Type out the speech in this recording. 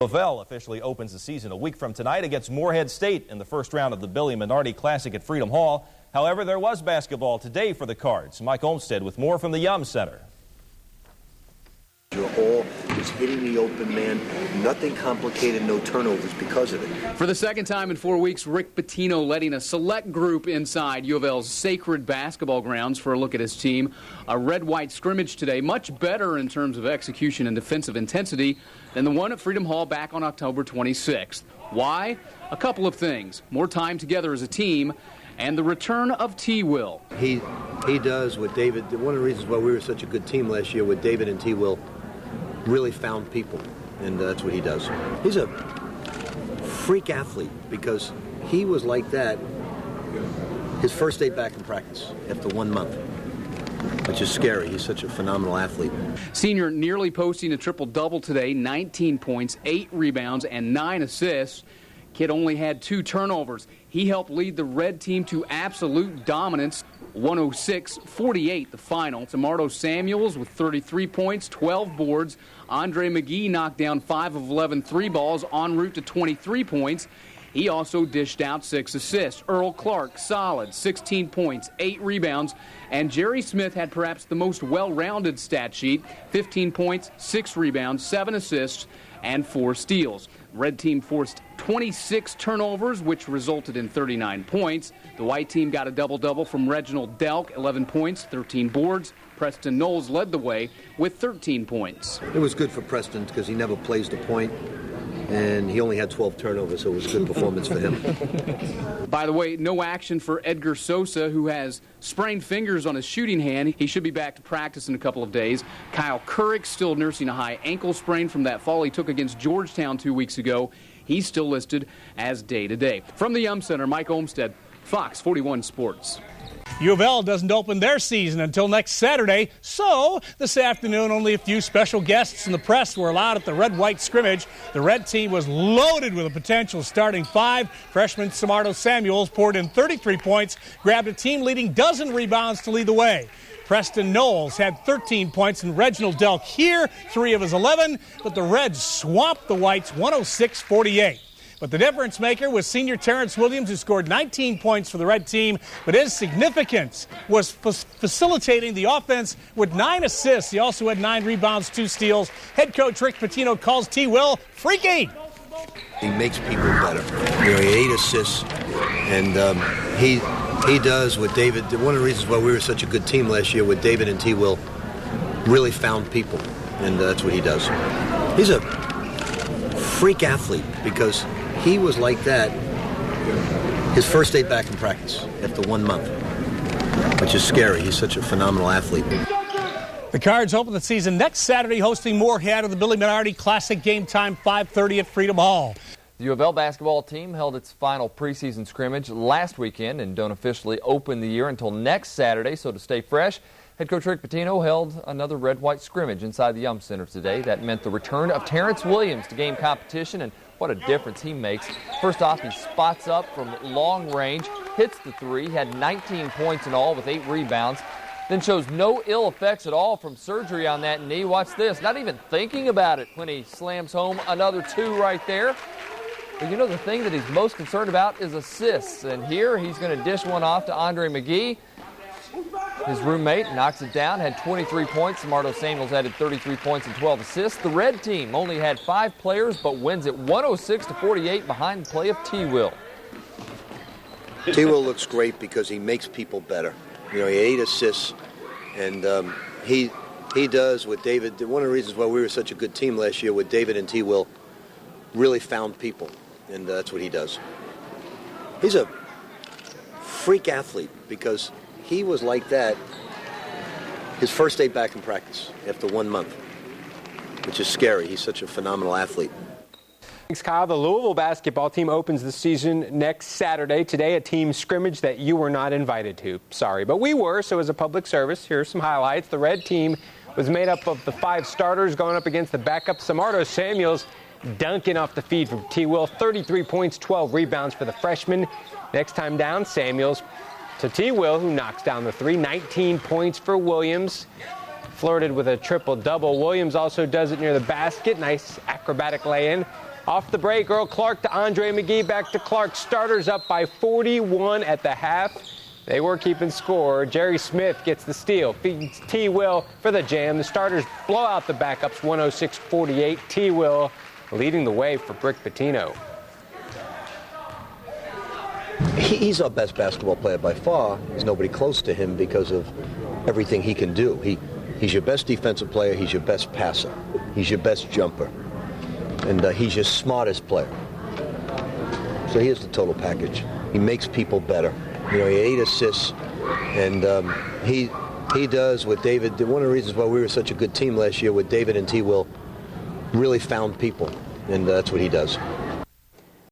Louisville officially opens the season a week from tonight against Morehead State in the first round of the Billy Minardi Classic at Freedom Hall. However, there was basketball today for the Cards. Mike Olmstead with more from the Yum Center. Your all is hitting the open man. Nothing complicated, no turnovers because of it. For the second time in 4 weeks, Rick Pitino letting a select group inside U of L's sacred basketball grounds for a look at his team. A red-white scrimmage today, much better in terms of execution and defensive intensity than the one at Freedom Hall back on October 26th. Why? A couple of things. More time together as a team and the return of T. Will. He does what David, one of the reasons why we were such a good team last year with David and T. Will, really found people, and that's what he does. He's a freak athlete because he was like that his first day back in practice after 1 month, which is scary. He's such a phenomenal athlete. Senior nearly posting a triple-double today, 19 points, 8 rebounds, and 9 assists. Kid only had 2 turnovers. He helped lead the red team to absolute dominance. 106-48 the final. Tamardo Samuels with 33 points, 12 boards. Andre McGee knocked down 5 of 11 3 balls en route to 23 points. He also dished out 6 assists. Earl Clark, solid, 16 points, 8 rebounds. And Jerry Smith had perhaps the most well-rounded stat sheet, 15 points, 6 rebounds, 7 assists, and 4 steals. Red team forced 26 turnovers, which resulted in 39 points. The white team got a double-double from Reginald Delk, 11 points, 13 boards. Preston Knowles led the way with 13 points. It was good for Preston because he never plays the point, and he only had 12 turnovers, so it was a good performance for him. By the way, no action for Edgar Sosa, who has sprained fingers on his shooting hand. He should be back to practice in a couple of days. Kyle Couric still nursing a high ankle sprain from that fall he took against Georgetown 2 weeks ago. He's still listed as day-to-day. From the Yum Center, Mike Olmstead, Fox 41 Sports. U of L doesn't open their season until next Saturday, so this afternoon only a few special guests and the press were allowed at the red-white scrimmage. The red team was loaded with a potential starting 5. Freshman Tamardo Samuels poured in 33 points, grabbed a team-leading dozen rebounds to lead the way. Preston Knowles had 13 points, and Reginald Delk here, 3 of his 11, but the Reds swamped the Whites 106-48. But the difference maker was senior Terrence Williams, who scored 19 points for the red team, but his significance was facilitating the offense with 9 assists. He also had 9 rebounds, 2 steals. Head coach Rick Pitino calls T. Will freaky. He makes people better. You know, he 8 assists, and he does what David, one of the reasons why we were such a good team last year with David and T. Will, really found people, and that's what he does. He's a freak athlete because he was like that his first day back in practice after 1 month, which is scary. He's such a phenomenal athlete. The Cards open the season next Saturday, hosting Morehead of the Billy Minardi Classic. Game time 5:30 at Freedom Hall. The U of L basketball team held its final preseason scrimmage last weekend and don't officially open the year until next Saturday. So to stay fresh, head coach Rick Pitino held another red-white scrimmage inside the Yum Center today. That meant the return of Terrence Williams to game competition, and what a difference he makes. First off, he spots up from long range, hits the 3, had 19 points in all with 8 rebounds, then shows no ill effects at all from surgery on that knee. Watch this, not even thinking about it when he slams home another 2 right there. But you know, the thing that he's most concerned about is assists, and here he's going to dish one off to Andre McGee. His roommate knocks it down, had 23 points. Tamardo Samuels added 33 points and 12 assists. The red team only had 5 players, but wins it 106-48 behind the play of T. Will. T. Will looks great because he makes people better. You know, he 8 assists, and he does what David, one of the reasons why we were such a good team last year with David and T. Will, really found people, and that's what he does. He's a freak athlete because he was like that his first day back in practice after 1 month, which is scary. He's such a phenomenal athlete. Thanks, Kyle. The Louisville basketball team opens the season next Saturday. Today, a team scrimmage that you were not invited to. Sorry, but we were, so as a public service, here are some highlights. The red team was made up of the 5 starters going up against the backup. Tamardo Samuels dunking off the feed from T. Will. 33 points, 12 rebounds for the freshman. Next time down, Samuels to T. Will, who knocks down the 3. 19 points for Williams. Flirted with a triple-double. Williams also does it near the basket. Nice acrobatic lay-in. Off the break, Earl Clark to Andre McGee. Back to Clark. Starters up by 41 at the half. They were keeping score. Jerry Smith gets the steal. Feeds T. Will for the jam. The starters blow out the backups 106-48. T. Will leading the way for Brick Pitino. He's our best basketball player by far. There's nobody close to him because of everything he can do. He's your best defensive player. He's your best passer. He's your best jumper. And he's your smartest player. So he has the total package. He makes people better. You know, he had 8 assists, and he does what David did. One of the reasons why we were such a good team last year with David and T. Will really found people, and that's what he does.